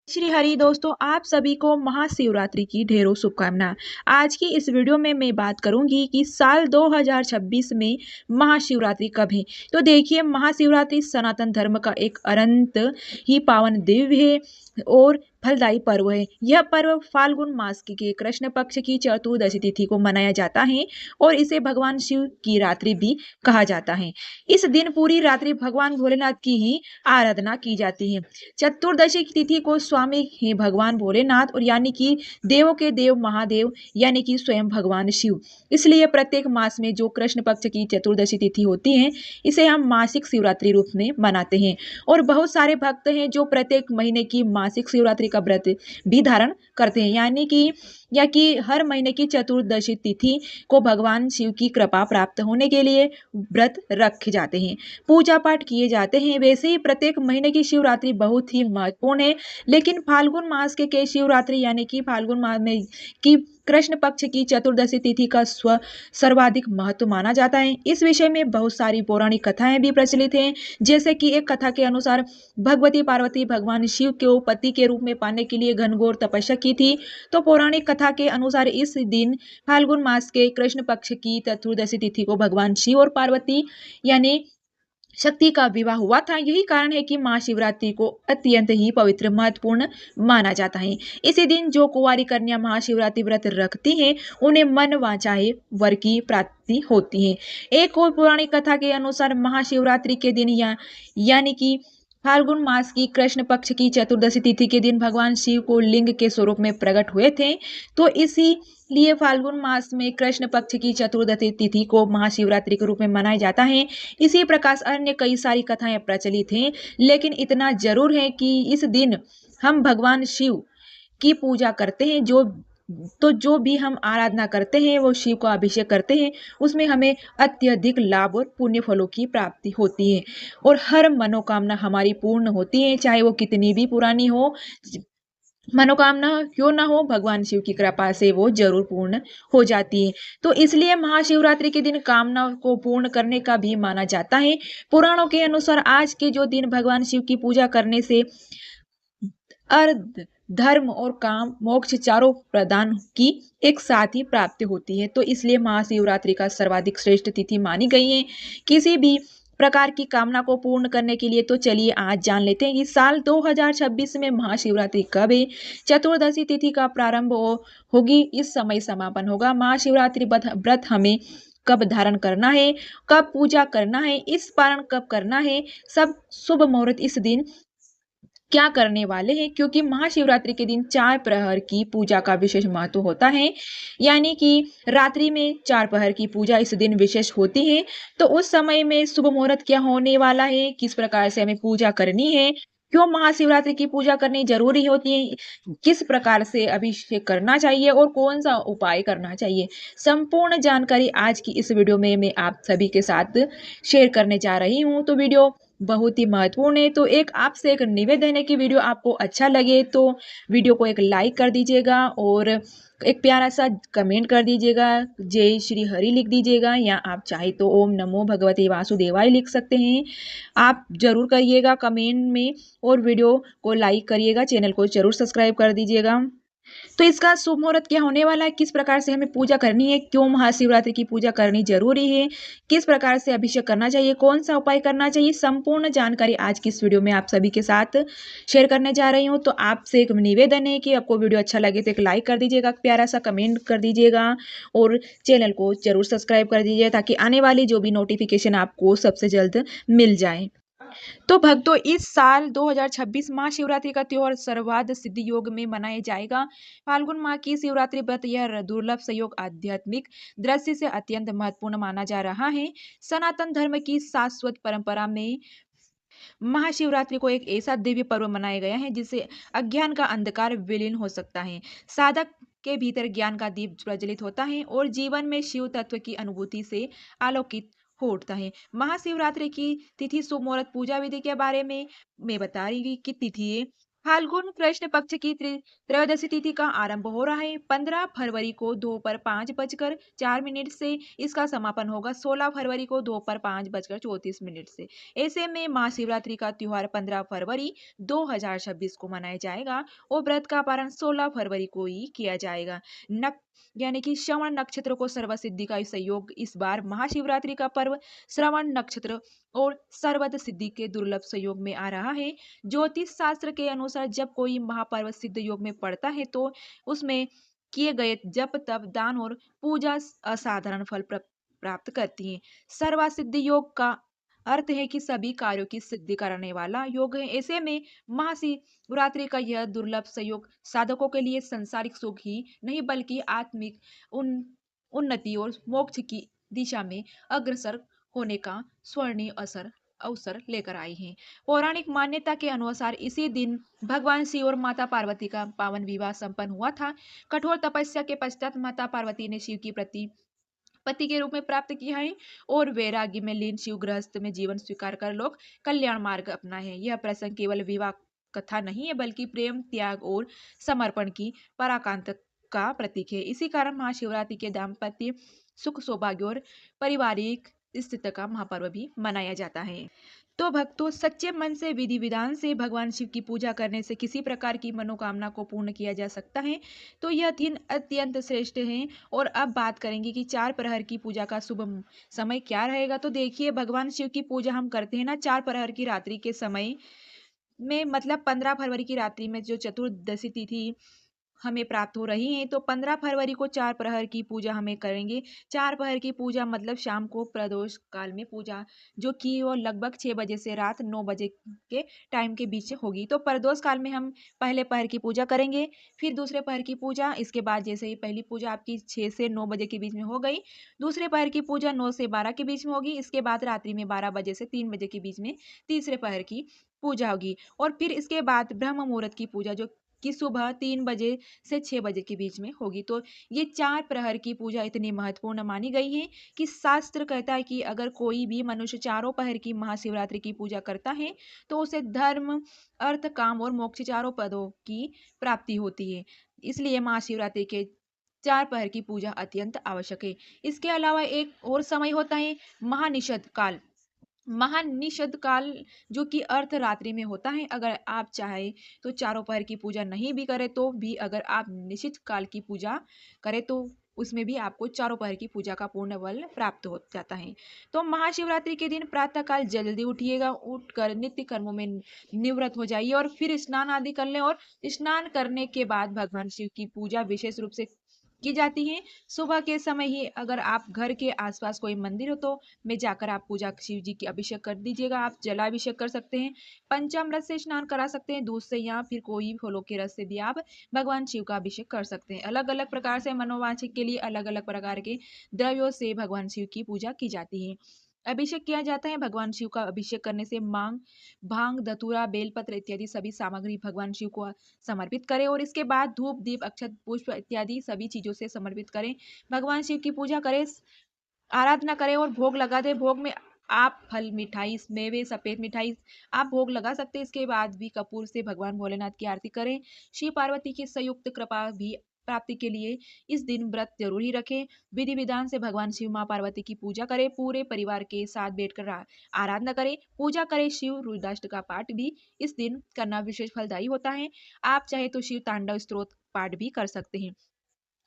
श्री हरि दोस्तों, आप सभी को महाशिवरात्रि की ढेरों शुभकामना। आज की इस वीडियो में मैं बात करूंगी कि साल 2026 में महाशिवरात्रि कब है। तो देखिए, महाशिवरात्रि सनातन धर्म का एक अनंत ही पावन दिव्य है और फलदायी पर्व है। यह पर्व फाल्गुन मास के कृष्ण पक्ष की चतुर्दशी तिथि को मनाया जाता है और इसे भगवान शिव की रात्रि भी कहा जाता है। इस दिन पूरी रात्रि भगवान भोलेनाथ की ही आराधना की जाती है। चतुर्दशी की तिथि को स्वामी है भगवान भोलेनाथ और यानी कि देवों के देव महादेव यानी कि स्वयं भगवान शिव। इसलिए प्रत्येक मास में जो कृष्ण पक्ष की चतुर्दशी तिथि होती है, इसे हम मासिक शिवरात्रि रूप में मनाते हैं। और बहुत सारे भक्त हैं जो प्रत्येक महीने की मासिक शिवरात्रि का व्रत भी धारण करते हैं, यानी कि हर महीने की चतुर्दशी तिथि को भगवान शिव की कृपा प्राप्त होने के लिए व्रत रखे जाते हैं, पूजा पाठ किए जाते हैं। वैसे ही प्रत्येक महीने की शिवरात्रि बहुत ही महत्वपूर्ण है, लेकिन फाल्गुन मास के शिवरात्रि यानी कि फाल्गुन मास में की कृष्ण पक्ष की चतुर्दशी तिथि का सर्वाधिक महत्व माना जाता है। इस विषय में बहुत सारी पौराणिक कथाएं भी प्रचलित हैं। जैसे कि एक कथा के अनुसार भगवती पार्वती भगवान शिव को पति के रूप में पाने के लिए घनघोर तपस्या की थी। तो पौराणिक कथा के अनुसार इस दिन फाल्गुन मास के कृष्ण पक्ष की चतुर्दशी तिथि को भगवान शिव और पार्वती यानी शक्ति का विवाह हुआ था। यही कारण है कि महाशिवरात्रि को अत्यंत ही पवित्र महत्वपूर्ण माना जाता है। इसी दिन जो कुंवारी कन्या महाशिवरात्रि व्रत रखती हैं, उन्हें मन वांछाए वर की प्राप्ति होती है। एक और पौराणिक कथा के अनुसार महाशिवरात्रि के दिन यानी कि फाल्गुन मास की कृष्ण पक्ष की चतुर्दशी तिथि के दिन भगवान शिव को लिंग के स्वरूप में प्रकट हुए थे। तो इसीलिए फाल्गुन मास में कृष्ण पक्ष की चतुर्दशी तिथि को महाशिवरात्रि के रूप में मनाया जाता है। इसी प्रकार अन्य कई सारी कथाएं प्रचलित हैं, लेकिन इतना जरूर है कि इस दिन हम भगवान शिव की पूजा करते हैं। जो भी हम आराधना करते हैं, वो शिव का अभिषेक करते हैं, उसमें हमें अत्यधिक लाभ और पुण्य फलों की प्राप्ति होती है और हर मनोकामना हमारी पूर्ण होती है, चाहे वो कितनी भी पुरानी हो। मनोकामना क्यों ना हो, भगवान शिव की कृपा से वो जरूर पूर्ण हो जाती है। तो इसलिए महाशिवरात्रि के दिन कामना को पूर्ण करने का भी माना जाता है। पुराणों के अनुसार आज के जो दिन भगवान शिव की पूजा करने से अर्थ, धर्म और काम मोक्ष चारों प्रदान की एक साथ ही प्राप्ति होती है। तो इसलिए महाशिवरात्रि का सर्वाधिक श्रेष्ठ तिथि मानी गई है किसी भी प्रकार की कामना को पूर्ण करने के लिए। तो चलिए आज जान लेते हैं कि साल 2026 में महाशिवरात्रि कब है। चतुर्दशी तिथि का प्रारंभ होगी, इस समय समापन होगा। महाशिवरात्रि व्रत हमें कब धारण करना है, कब पूजा करना है, इस पारण कब करना है, सब शुभ मुहूर्त इस दिन क्या करने वाले हैं, क्योंकि महाशिवरात्रि के दिन 4 प्रहर की पूजा का विशेष महत्व होता है, यानी कि रात्रि में 4 प्रहर की पूजा इस दिन विशेष होती है। तो उस समय में शुभ मुहूर्त क्या होने वाला है, किस प्रकार से हमें पूजा करनी है, क्यों महाशिवरात्रि की पूजा करनी जरूरी होती है, किस प्रकार से अभिषेक करना चाहिए और कौन सा उपाय करना चाहिए, संपूर्ण जानकारी आज की इस वीडियो में मैं आप सभी के साथ शेयर करने जा रही हूँ। तो वीडियो बहुत ही महत्वपूर्ण है। तो एक आपसे एक निवेदन है कि वीडियो आपको अच्छा लगे तो वीडियो को एक लाइक कर दीजिएगा और एक प्यारा सा कमेंट कर दीजिएगा, जय श्री हरि लिख दीजिएगा, या आप चाहे तो ओम नमो भगवते वासुदेवाय लिख सकते हैं। आप जरूर करिएगा कमेंट में और वीडियो को लाइक करिएगा, चैनल को जरूर सब्सक्राइब कर दीजिएगा। तो इसका शुभ मुहूर्त क्या होने वाला है, किस प्रकार से हमें पूजा करनी है, क्यों महाशिवरात्रि की पूजा करनी जरूरी है, किस प्रकार से अभिषेक करना चाहिए, कौन सा उपाय करना चाहिए, संपूर्ण जानकारी आज की इस वीडियो में आप सभी के साथ शेयर करने जा रही हूँ। तो आपसे एक निवेदन है कि आपको वीडियो अच्छा लगे तो एक लाइक कर दीजिएगा, प्यारा सा कमेंट कर दीजिएगा और चैनल को जरूर सब्सक्राइब कर दीजिए ताकि आने वाली जो भी नोटिफिकेशन आपको सबसे जल्द मिल जाए। तो भक्तों, इस साल 2026 महाशिवरात्रि का त्योहार सर्वाध सिद्धि योग में मनाया जाएगा। फाल्गुन माह की शिवरात्रि व्रत यह दुर्लभ संयोग आध्यात्मिक दृष्टि से अत्यंत महत्वपूर्ण माना जा रहा है। सनातन धर्म की शाश्वत परंपरा में महाशिवरात्रि को एक ऐसा दिव्य पर्व मनाया गया है जिससे अज्ञान का अंधकार विलीन हो सकता है, साधक के भीतर ज्ञान का दीप प्रज्वलित होता है और जीवन में शिव तत्व की अनुभूति से आलोकित हो उठता है। महाशिवरात्रि की तिथि शुभ मुहूर्त पूजा विधि के बारे में मैं बता रही हूँ कि तिथि है फाल्गुन कृष्ण पक्ष की त्रयोदशी तिथि का आरंभ हो रहा है। 15 फरवरी को दोपहर 5:04 से इसका समापन होगा। 16 फरवरी को दोपहर 5:34 से। ऐसे में महाशिवरात्रि का त्योहार 15 फरवरी 2026 को मनाया जाएगा और व्रत का पारण 16 फरवरी को ही किया जाएगा। नक यानी कि श्रवण नक्षत्र को सर्वसिद्धि का संयोग इस बार महाशिवरात्रि का पर्व श्रवण नक्षत्र और सर्वत सिद्धि के दुर्लभ संयोग में आ रहा है। ज्योतिष शास्त्र के अनुसार जब कोई महापर्व सिद्ध योग में पड़ता है तो उसमें किए गए जप तप दान और पूजा असाधारण फल प्राप्त करती है। सर्वसिद्ध योग का अर्थ है कि सभी कार्यों की सिद्धि करने वाला योग है। ऐसे में महाशिवरात्रि का यह दुर्लभ संयोग साधकों के लिए संसारिक सुख ही नहीं बल्कि आत्मिक उन उन्नति और मोक्ष की दिशा में अग्रसर होने का स्वर्णिम अवसर लेकर आई हैं। पौराणिक मान्यता के अनुसार इसी दिन भगवान शिव और माता पार्वती का पावन विवाह संपन्न हुआ था। कठोर तपस्या के पश्चात माता पार्वती ने शिव की पति के रूप में प्राप्त किया है और वैराग्य में लीन शिव गृहस्थ में जीवन स्वीकार कर लोग कल्याण मार्ग अपना है। यह प्रसंग केवल विवाह कथा नहीं है बल्कि प्रेम त्याग और समर्पण की पराकांठ का प्रतीक है। इसी कारण महाशिवरात्रि के दाम्पत्य सुख सौभाग्य और पारिवारिक स्थिति का महापर्व भी मनाया जाता है। तो भक्तों सच्चे मन से विधि विधान से भगवान शिव की पूजा करने से किसी प्रकार की मनोकामना को पूर्ण किया जा सकता है। तो यह दिन अत्यंत श्रेष्ठ है। और अब बात करेंगे कि 4 प्रहर की पूजा का शुभ समय क्या रहेगा। तो देखिए भगवान शिव की पूजा हम करते हैं ना 4 प्रहर की रात्रि के समय में, मतलब 15 फरवरी की रात्रि में जो चतुर्दशी तिथि हमें प्राप्त हो रही हैं, तो 15 फरवरी को 4 प्रहर की पूजा हमें करेंगे। 4 प्रहर की पूजा मतलब शाम को प्रदोष काल में पूजा जो कि वो लगभग 6 बजे से रात 9 बजे के टाइम के बीच होगी। तो प्रदोष काल में हम पहले प्रहर की पूजा करेंगे, फिर दूसरे प्रहर की पूजा, इसके बाद जैसे ही पहली पूजा आपकी 6 से 9 बजे के बीच में हो गई, दूसरे प्रहर की पूजा 9 से 12 के बीच में होगी, इसके बाद रात्रि में 12 बजे से 3 बजे के बीच में तीसरे प्रहर की पूजा होगी और फिर इसके बाद ब्रह्म मुहूर्त की पूजा जो कि सुबह 3 बजे से 6 बजे के बीच में होगी। तो ये 4 प्रहर की पूजा इतनी महत्वपूर्ण मानी गई है कि शास्त्र कहता है कि अगर कोई भी मनुष्य चारों प्रहर की महाशिवरात्रि की पूजा करता है तो उसे धर्म अर्थ काम और मोक्ष चारों पदों की प्राप्ति होती है। इसलिए महाशिवरात्रि के 4 प्रहर की पूजा अत्यंत आवश्यक है। इसके अलावा एक और समय होता है महानिषद काल। महानिषद काल जो कि अर्धरात्रि में होता है। अगर आप चाहे तो चारों प्रहर की पूजा नहीं भी करें तो भी अगर आप निश्चित काल की पूजा करें तो उसमें भी आपको चारों प्रहर की पूजा का पूर्ण बल प्राप्त हो जाता है। तो महाशिवरात्रि के दिन प्रातः काल जल्दी उठिएगा, उठकर नित्य कर्मों में निवृत्त हो जाइए और फिर स्नान आदि कर लें और स्नान करने के बाद भगवान शिव की पूजा विशेष रूप से की जाती है। सुबह के समय ही अगर आप घर के आसपास कोई मंदिर हो तो में जाकर आप पूजा शिव जी की अभिषेक कर दीजिएगा। आप जलाभिषेक कर सकते हैं, पंचामृत से स्नान करा सकते हैं, दूध से या फिर कोई भी फलों के रस से भी आप भगवान शिव का अभिषेक कर सकते हैं। अलग अलग प्रकार से मनोवांछित के लिए अलग अलग प्रकार के द्रव्यों से भगवान शिव की पूजा की जाती है। अभिषेक किया जाता है। भगवान शिव का अभिषेक करने से मांग भांग धतूरा बेलपत्र इत्यादि सभी सामग्री भगवान शिव को समर्पित करें और इसके बाद धूप दीप अक्षत पुष्प इत्यादि सभी चीजों से समर्पित करें। भगवान शिव की पूजा करें, आराधना करें और भोग लगा दें। भोग में आप फल मिठाई मेवे सफेद मिठाई आप भोग लगा सकते हैं। इसके बाद भी कपूर से भगवान भोलेनाथ की आरती करें। शिव पार्वती की संयुक्त कृपा भी प्राप्ति के लिए इस दिन व्रत जरूर ही रखें। विधि विधान से भगवान शिव माँ पार्वती की पूजा करें। पूरे परिवार के साथ बैठकर आराधना करें, पूजा करें। शिव रुद्राष्टक का पाठ भी इस दिन करना विशेष फलदायी होता है। आप चाहे तो शिव तांडव स्तोत्र पाठ भी कर सकते हैं।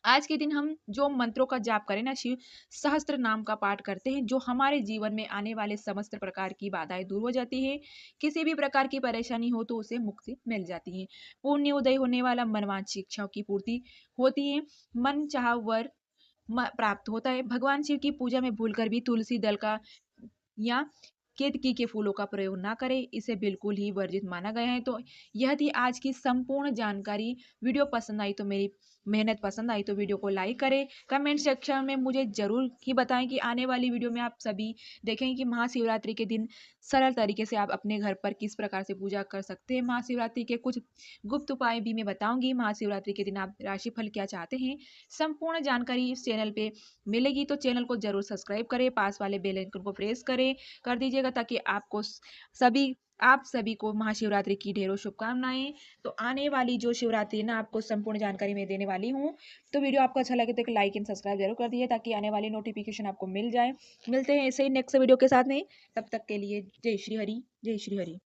आज के दिन हम जो मंत्रों का जाप करें ना, शिव सहस्त्र नाम का पाठ करते हैं, जो हमारे जीवन में आने वाले समस्त प्रकार की बाधाएं दूर हो जाती है। किसी भी प्रकार की परेशानी हो तो उसे मुक्ति मिल जाती है। पुण्य उदय होने वाला मनवांछित इच्छाओं की पूर्ति होती है। मन चाह वर प्राप्त होता है। भगवान शिव की पूजा में भूलकर भी तुलसी दल का या केतकी के फूलों का प्रयोग ना करें, इसे बिल्कुल ही वर्जित माना गया है। तो यह थी आज की संपूर्ण जानकारी। वीडियो पसंद आई तो मेरी मेहनत पसंद आई तो वीडियो को लाइक करें। कमेंट सेक्शन में मुझे जरूर ही बताएं कि आने वाली वीडियो में आप सभी देखें कि महाशिवरात्रि के दिन सरल तरीके से आप अपने घर पर किस प्रकार से पूजा कर सकते हैं। महाशिवरात्रि के कुछ गुप्त उपाय भी मैं बताऊंगी। महाशिवरात्रि के दिन आप राशिफल क्या चाहते हैं, संपूर्ण जानकारी इस चैनल पे मिलेगी। तो चैनल को जरूर सब्सक्राइब करें, पास वाले बेल आइकन को प्रेस करें कर दीजिएगा ताकि आपको सभी आप सभी को महाशिवरात्रि की ढेरों शुभकामनाएं। तो आने वाली जो शिवरात्रि है ना, आपको संपूर्ण जानकारी मैं देने वाली हूँ। तो वीडियो आपको अच्छा लगे तो एक लाइक एंड सब्सक्राइब जरूर कर दिए, ताकि आने वाली नोटिफिकेशन आपको मिल जाए। मिलते हैं ऐसे ही नेक्स्ट वीडियो के साथ में, तब तक के लिए जय श्री हरि, जय श्री हरि।